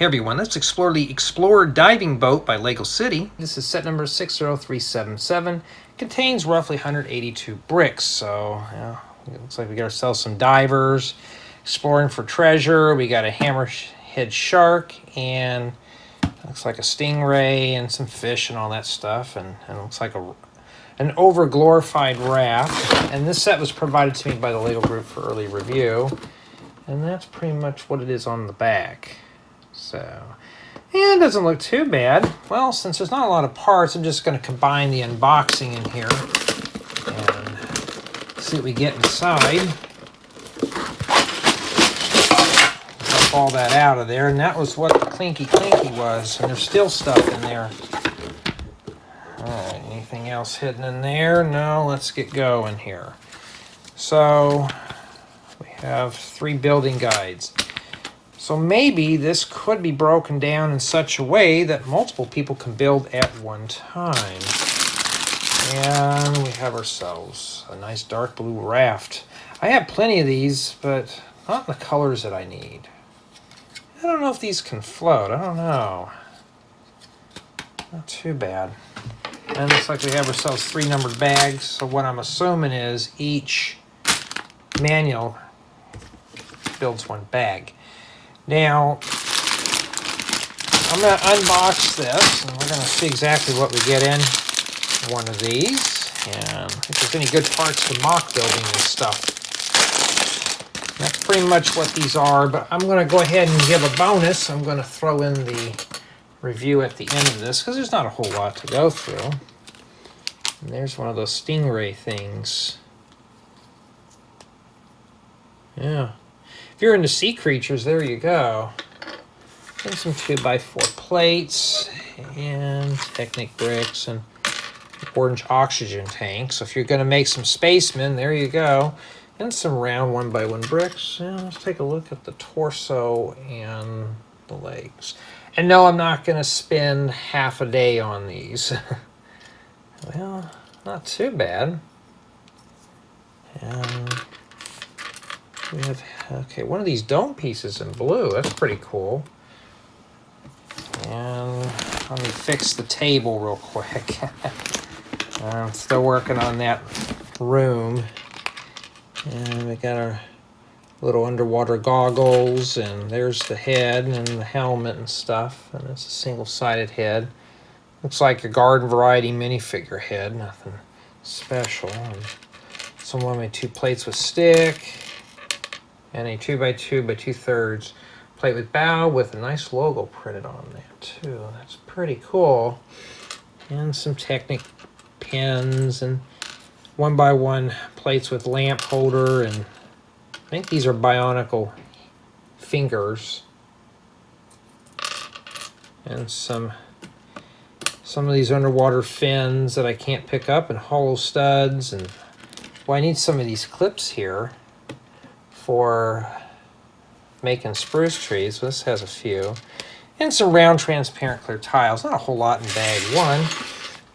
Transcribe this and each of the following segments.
Hey everyone, let's explore the Explorer Diving Boat by Lego City. This is set number 60377. Contains roughly 182 bricks, so it looks like we got ourselves some divers, exploring for treasure. We got a hammerhead shark, and looks like a stingray, and some fish and all that stuff, and it looks like an over-glorified raft. And this set was provided to me by the Lego group for early review, and that's pretty much what it is on the back. So, yeah, it doesn't look too bad. Well, since there's not a lot of parts, I'm just going to combine the unboxing in here and see what we get inside. Dump all that out of there, and that was what the clinky was, and there's still stuff in there. Alright, anything else hidden in there? No, let's get going here. So, we have 3 building guides. So maybe this could be broken down in such a way that multiple people can build at one time. And we have ourselves a nice dark blue raft. I have plenty of these, but not in the colors that I need. I don't know if these can float. I don't know. Not too bad. And it looks like we have ourselves 3 numbered bags. So what I'm assuming is each manual builds 1 bag. Now, I'm going to unbox this, and we're going to see exactly what we get in one of these, and if there's any good parts to mock building this stuff. That's pretty much what these are, but I'm going to go ahead and give a bonus. I'm going to throw in the review at the end of this, because there's not a whole lot to go through. And there's one of those stingray things. Yeah. If you're into sea creatures, there you go. And some 2x4 plates and Technic bricks and orange oxygen tanks. So if you're going to make some spacemen, there you go. And some round 1x1 bricks. And let's take a look at the torso and the legs. And no, I'm not going to spend half a day on these. Well, not too bad. And we have, okay, one of these dome pieces in blue. That's pretty cool. And let me fix the table real quick. I'm still working on that room. And we got our little underwater goggles, and there's the head and the helmet and stuff. And it's a single-sided head. Looks like a garden variety minifigure head. Nothing special. And some 1x2 plates with stick. And a 2x2 by 2/3 plate with bow with a nice logo printed on that too. That's pretty cool. And some Technic pins and 1x1 plates with lamp holder, and I think these are bionicle fingers. And some of these underwater fins that I can't pick up, and hollow studs, and well, I need some of these clips here for making spruce trees. This has a few. And some round transparent clear tiles. Not a whole lot in bag 1.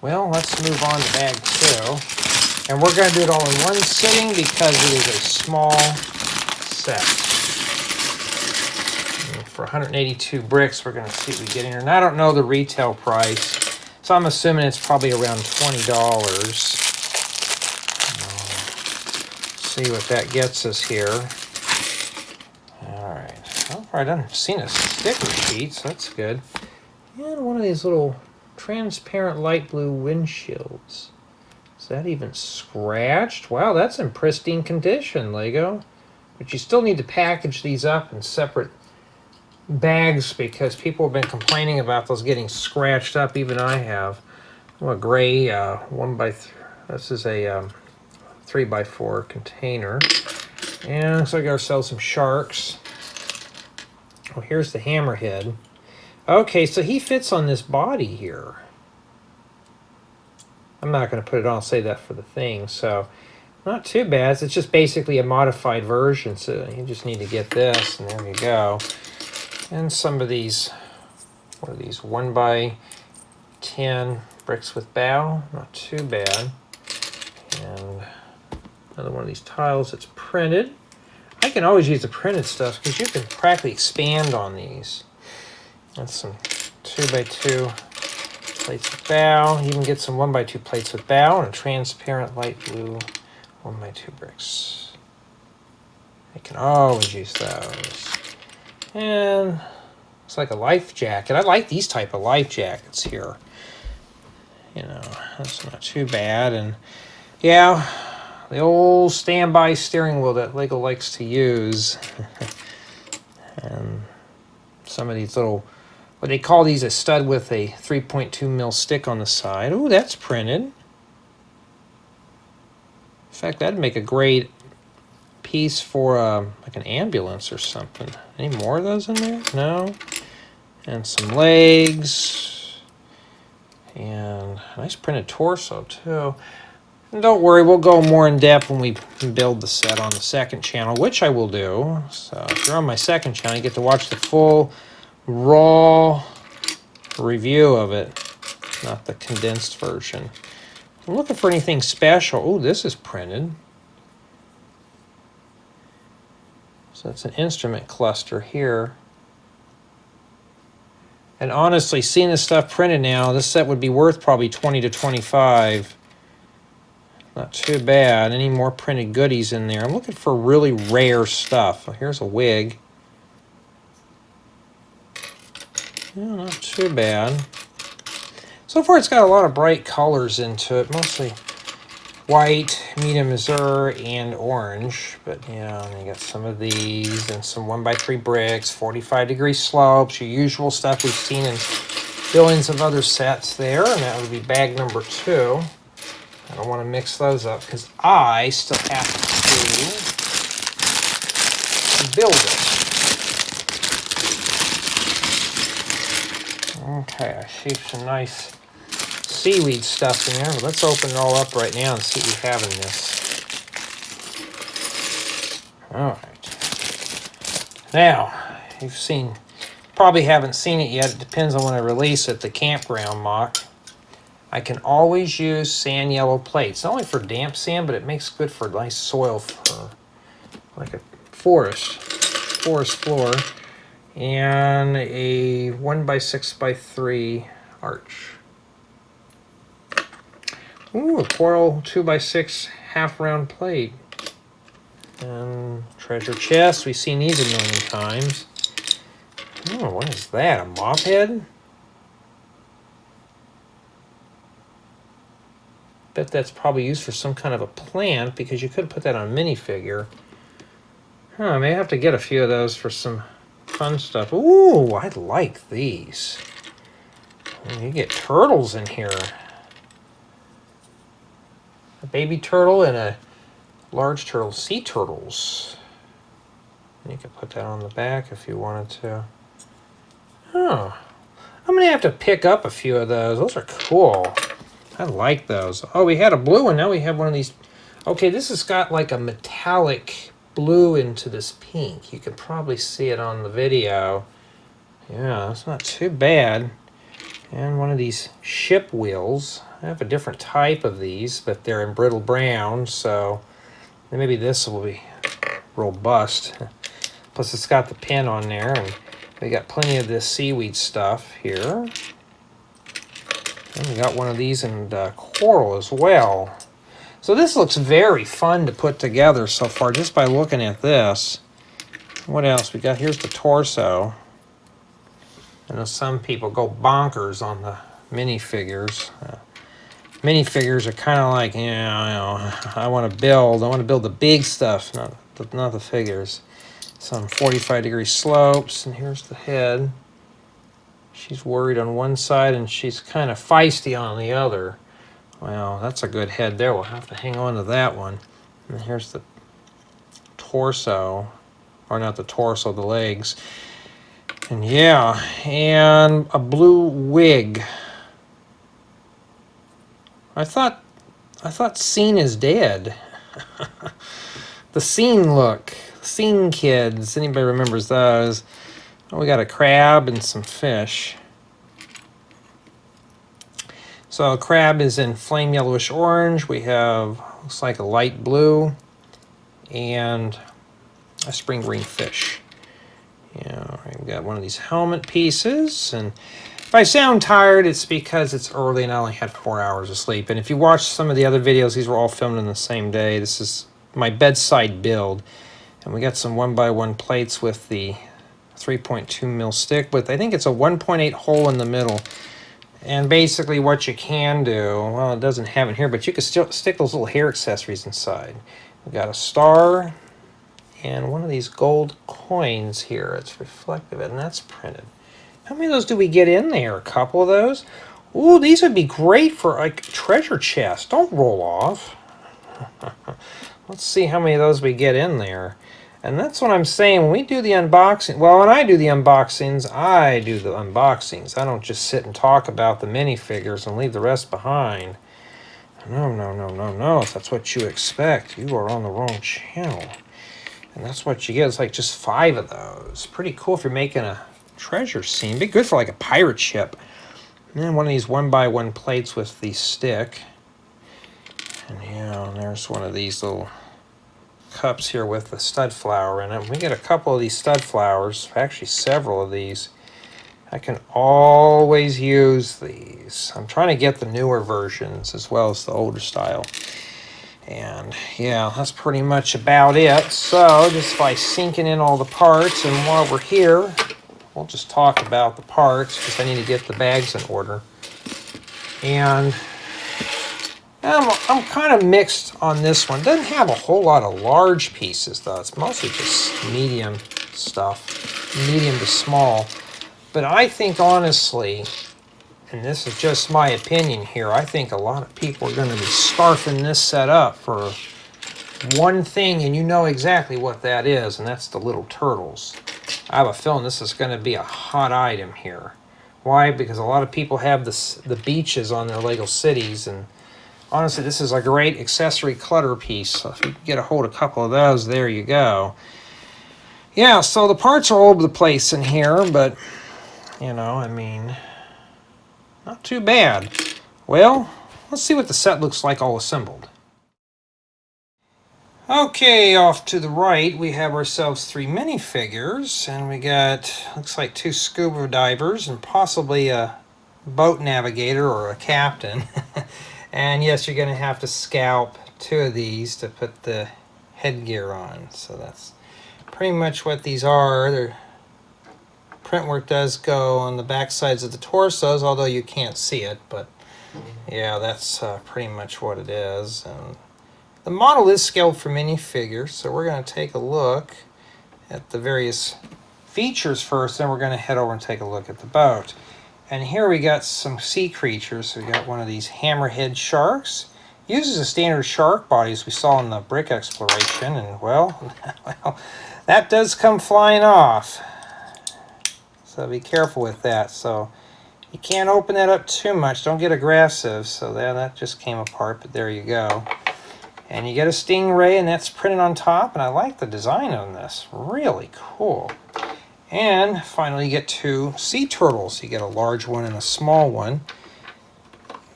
Well, let's move on to bag 2. And we're going to do it all in one sitting because it is a small set. And for 182 bricks, we're going to see what we get in here. And I don't know the retail price, so I'm assuming it's probably around $20. See what that gets us here. Alright, well, I haven't seen a sticker sheet, so that's good. And one of these little transparent light blue windshields. Is that even scratched? Wow, that's in pristine condition, Lego. But you still need to package these up in separate bags because people have been complaining about those getting scratched up. Even I have. Oh, a gray 1x3. This is a 3x4 container. And so we got ourselves some sharks. Oh, here's the hammerhead. Okay, so he fits on this body here. I'm not going to put it on, I'll say that for the thing. So, not too bad. It's just basically a modified version. So you just need to get this, and there you go. And some of these, what are these? 1x10 bricks with bow. Not too bad. And another one of these tiles that's printed. I can always use the printed stuff because you can practically expand on these. That's some 2x2 plates with bow. You can get some 1x2 plates with bow and a transparent light blue 1x2 bricks. You can always use those. And it's like a life jacket. I like these type of life jackets here. You know, that's not too bad. And yeah, the old standby steering wheel that Lego likes to use. And some of these little, what they call these, a stud with a 3.2 mil stick on the side. Oh, that's printed. In fact, that'd make a great piece for like an ambulance or something. Any more of those in there? No. And some legs. And a nice printed torso too. And don't worry, we'll go more in depth when we build the set on the second channel, which I will do. So if you're on my second channel, you get to watch the full raw review of it, not the condensed version. I'm looking for anything special. Oh, this is printed. So it's an instrument cluster here. And honestly, seeing this stuff printed now, this set would be worth probably 20 to 25. Not too bad. Any more printed goodies in there? I'm looking for really rare stuff. Here's a wig. Yeah, not too bad. So far, it's got a lot of bright colors into it, mostly white, medium azure, and orange. But yeah, and you got some of these and some 1x3 bricks, 45-degree slopes, your usual stuff we've seen in billions of other sets there. And that would be bag number 2. I don't want to mix those up because I still have to build it. Okay, I see some nice seaweed stuff in there, but let's open it all up right now and see what we have in this. All right. Now, you've seen, probably haven't seen it yet. It depends on when I release it, the campground mock. I can always use sand yellow plates, not only for damp sand, but it makes good for nice soil for like a forest floor. And a 1x6x3 arch. Ooh, a coral 2x6 half round plate. And treasure chest, we've seen these a million times. Oh, what is that, a mop head? Bet that's probably used for some kind of a plant because you could put that on a minifigure. Huh, I may have to get a few of those for some fun stuff. Ooh, I like these. You get turtles in here. A baby turtle and a large turtle. Sea turtles. And you could put that on the back if you wanted to. Oh, I'm going to have to pick up a few of those. Those are cool. I like those. Oh, we had a blue one. Now we have one of these. Okay, this has got like a metallic blue into this pink. You could probably see it on the video. Yeah, that's not too bad. And one of these ship wheels. I have a different type of these, but they're in brittle brown, so maybe this will be robust. Plus it's got the pin on there, and we got plenty of this seaweed stuff here. And we got one of these in coral as well. So this looks very fun to put together so far just by looking at this. What else we got? Here's the torso. I know some people go bonkers on the minifigures. Minifigures are kind of like, you know, I want to build the big stuff, not the figures. Some 45-degree slopes, and here's the head. She's worried on one side, and she's kind of feisty on the other. Well, that's a good head there. We'll have to hang on to that one. And here's the torso, or not the torso, the legs. And yeah, and a blue wig. I thought Scene is dead. The Scene look. Scene kids. Anybody remembers those? Oh, we got a crab and some fish. So a crab is in flame yellowish orange. We have, looks like a light blue, and a spring green fish. Yeah, We got one of these helmet pieces, and if I sound tired, it's because it's early and I only had 4 hours of sleep. And if you watch some of the other videos, these were all filmed in the same day. This is my bedside build. And we got some 1x1 plates with the 3.2 mil stick with, I think it's a 1.8 hole in the middle. And basically what you can do, well, it doesn't have it here, but you can still stick those little hair accessories inside. We got a star and one of these gold coins here. It's reflective and that's printed. How many of those do we get in there? A couple of those? Ooh, these would be great for like treasure chest. Don't roll off. Let's see how many of those we get in there. And that's what I'm saying, when we do the unboxing, well, when I do the unboxings, I do the unboxings. I don't just sit and talk about the minifigures and leave the rest behind. No, no, no, no, no. If that's what you expect, you are on the wrong channel. And that's what you get. It's like just 5 of those. Pretty cool if you're making a treasure scene. Be good for like a pirate ship. And then one of these 1x1 plates with the stick. And yeah, and there's one of these little cups here with the stud flower in it. We get a couple of these stud flowers, actually several of these. I can always use these. I'm trying to get the newer versions as well as the older style. And yeah, that's pretty much about it. So just by sinking in all the parts, and while we're here, we'll just talk about the parts because I need to get the bags in order. And I'm kind of mixed on this one. Doesn't have a whole lot of large pieces though. It's mostly just medium stuff, medium to small. But I think honestly, and this is just my opinion here, I think a lot of people are going to be scarfing this set up for one thing, and you know exactly what that is, and that's the little turtles. I have a feeling this is going to be a hot item here. Why? Because a lot of people have the beaches on their Lego cities, and honestly, this is a great accessory clutter piece. So if you can get a hold of a couple of those, there you go. Yeah, so the parts are all over the place in here, but, you know, I mean, not too bad. Well, let's see what the set looks like all assembled. Okay, off to the right, we have ourselves 3 minifigures, and we got, looks like 2 scuba divers and possibly a boat navigator or a captain. And yes, you're going to have to scalp 2 of these to put the headgear on. So that's pretty much what these are. Their print work does go on the back sides of the torsos, although you can't see it. But yeah, that's pretty much what it is. And the model is scaled for minifigures, so we're going to take a look at the various features first, then we're going to head over and take a look at the boat. And here we got some sea creatures. So we got one of these hammerhead sharks. Uses a standard shark body as we saw in the brick exploration, and well, that does come flying off. So be careful with that. So you can't open that up too much. Don't get aggressive. So that just came apart, but there you go. And you get a stingray, and that's printed on top, and I like the design on this. Really cool. And finally you get 2 sea turtles. You get a large one and a small one.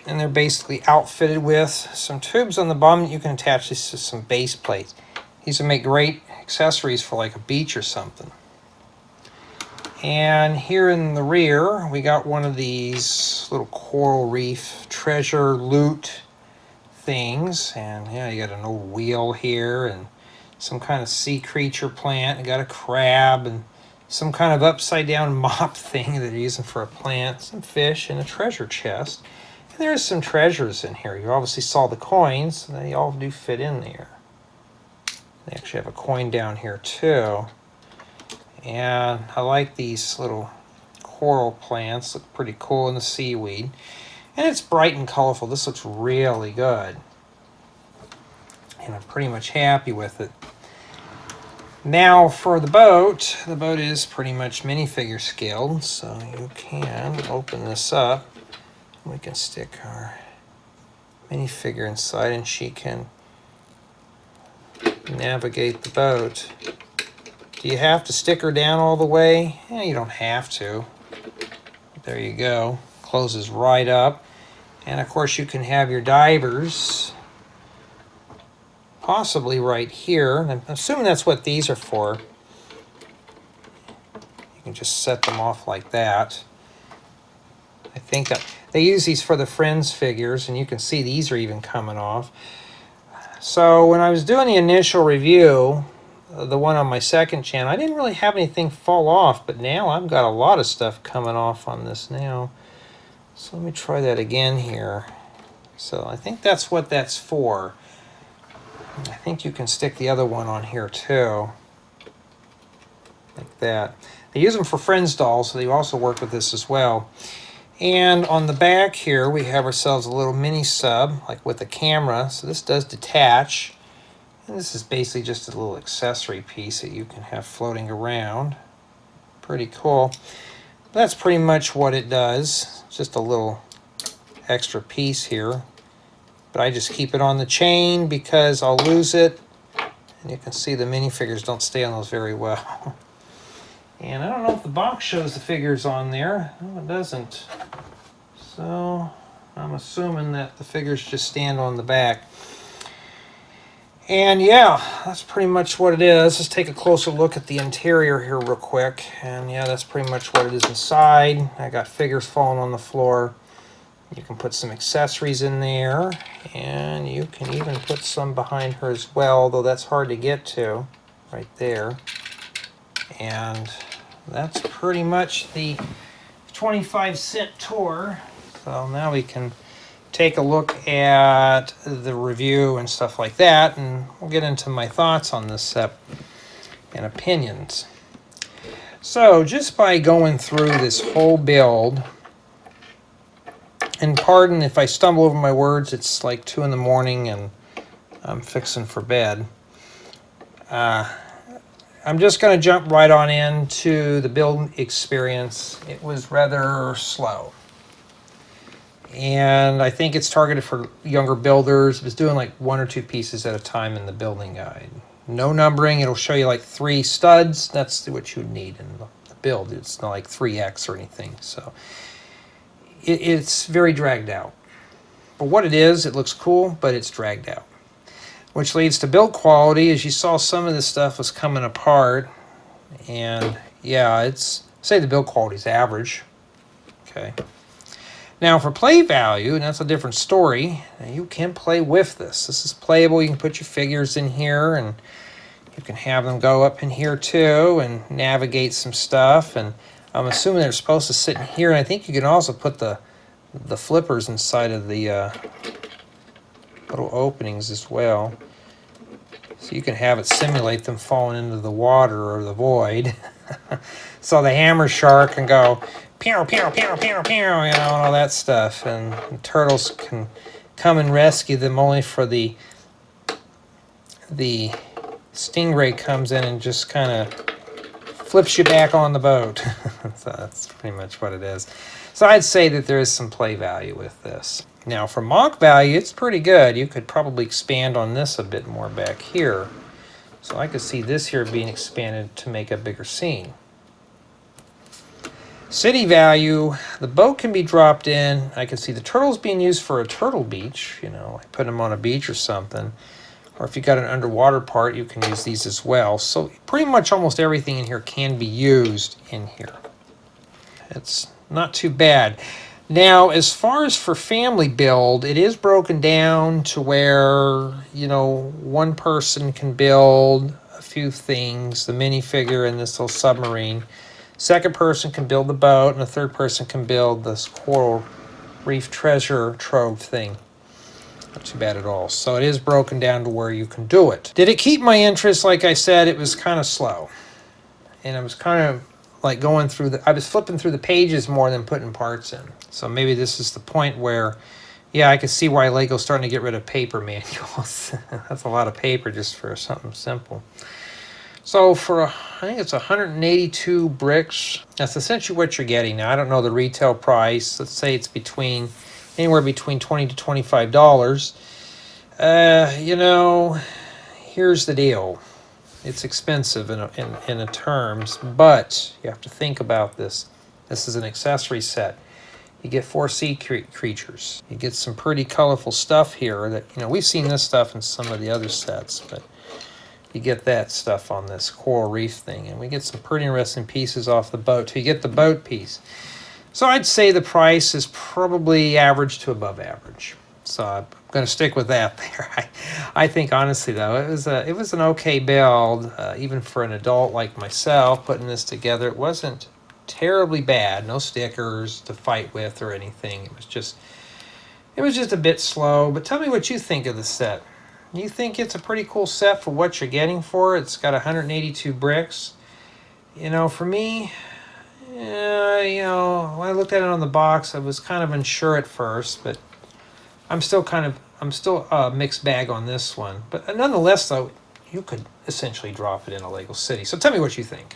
And they're basically outfitted with some tubes on the bottom that you can attach this to some base plates. These would make great accessories for like a beach or something. And here in the rear, we got one of these little coral reef treasure loot things. And yeah, you got an old wheel here and some kind of sea creature plant. You got a crab and some kind of upside down mop thing that they're using for a plant, some fish, and a treasure chest. And there's some treasures in here. You obviously saw the coins, and they all do fit in there. They actually have a coin down here too. And I like these little coral plants, look pretty cool in the seaweed. And it's bright and colorful. This looks really good. And I'm pretty much happy with it. Now for the boat is pretty much minifigure scaled, so you can open this up. We can stick our minifigure inside and she can navigate the boat. Do you have to stick her down all the way? Yeah, you don't have to. There you go. Closes right up. And of course you can have your divers possibly right here. I'm assuming that's what these are for. You You just set them off like that. I think that they use these for the Friends figures, and you can see these are even coming off. So when I was doing the initial review, the one on my second channel, I didn't really have anything fall off, but now I've got a lot of stuff coming off on this now. So let me try that again here. So I think that's what that's for. I think you can stick the other one on here too, like that. They use them for Friends dolls, so they also work with this as well. And on the back here, we have ourselves a little mini sub, like with a camera. So this does detach. And this is basically just a little accessory piece that you can have floating around. Pretty cool. That's pretty much what it does. Just a little extra piece here. But I just keep it on the chain because I'll lose it. And you can see the minifigures don't stay on those very well. And I don't know if the box shows the figures on there. No, it doesn't. So I'm assuming that the figures just stand on the back. And yeah, that's pretty much what it is. Let's take a closer look at the interior here real quick. And yeah, that's pretty much what it is inside. I got figures falling on the floor. You can put some accessories in there. And you can even put some behind her as well, though that's hard to get to. Right there. And that's pretty much the 25-cent tour. So now we can take a look at the review and stuff like that, and we'll get into my thoughts on this set and opinions. So just by going through this whole build, and pardon if I stumble over my words, it's like 2 in the morning and I'm fixing for bed. I'm just going to jump right on into the build experience. It was rather slow. And I think it's targeted for younger builders. It was doing like 1 or 2 pieces at a time in the building guide. No numbering. It'll show you like 3 studs. That's what you need in the build. It's not like 3X or anything. So it's very dragged out. But what it is, it looks cool, but it's dragged out. Which leads to build quality. As you saw, some of this stuff was coming apart. And yeah, say the build quality is average. Okay. Now for play value, and that's a different story, you can play with this. This is playable. You can put your figures in here, and you can have them go up in here too and navigate some stuff. And I'm assuming they're supposed to sit in here. And I think you can also put the flippers inside of the little openings as well. So you can have it simulate them falling into the water or the void. So the hammer shark can go pew, pew, pew, pew, pew, and all that stuff. And the turtles can come and rescue them, only for the stingray comes in and just kind of flips you back on the boat. So that's pretty much what it is. So I'd say that there is some play value with this. Now for mock value, it's pretty good. You could probably expand on this a bit more back here. So I could see this here being expanded to make a bigger scene. City value, the boat can be dropped in. I can see the turtles being used for a turtle beach. You know, I put them on a beach or something. Or if you got an underwater part, you can use these as well. So pretty much almost everything in here can be used in here. It's not too bad. Now, as far as for family build, it is broken down to where, you know, one person can build a few things, the minifigure and this little submarine. Second person can build the boat, and the third person can build this coral reef treasure trove thing. Not too bad at all. So it is broken down to where you can do it. Did it keep my interest? Like I said, it was kind of slow. And I was kind of like going through I was flipping through the pages more than putting parts in. So maybe this is the point where, yeah, I can see why Lego's starting to get rid of paper manuals. That's a lot of paper just for something simple. So for, I think it's 182 bricks. That's essentially what you're getting. Now, I don't know the retail price. Let's say it's anywhere between $20 to $25. You know, here's the deal. It's expensive in the terms, but you have to think about this. This is an accessory set. You get 4 sea creatures. You get some pretty colorful stuff here that, you know, we've seen this stuff in some of the other sets, but you get that stuff on this coral reef thing. And we get some pretty interesting pieces off the boat. So you get the boat piece. So I'd say the price is probably average to above average. So I'm going to stick with that there. I think honestly though, it was an okay build, even for an adult like myself putting this together. It wasn't terribly bad. No stickers to fight with or anything. It was just a bit slow. But tell me what you think of the set. You think it's a pretty cool set for what you're getting for it? It's got 182 bricks. You know, for me, you know, when I looked at it on the box, I was kind of unsure at first, but I'm still a mixed bag on this one. But nonetheless, though, you could essentially drop it in a Lego city. So tell me what you think.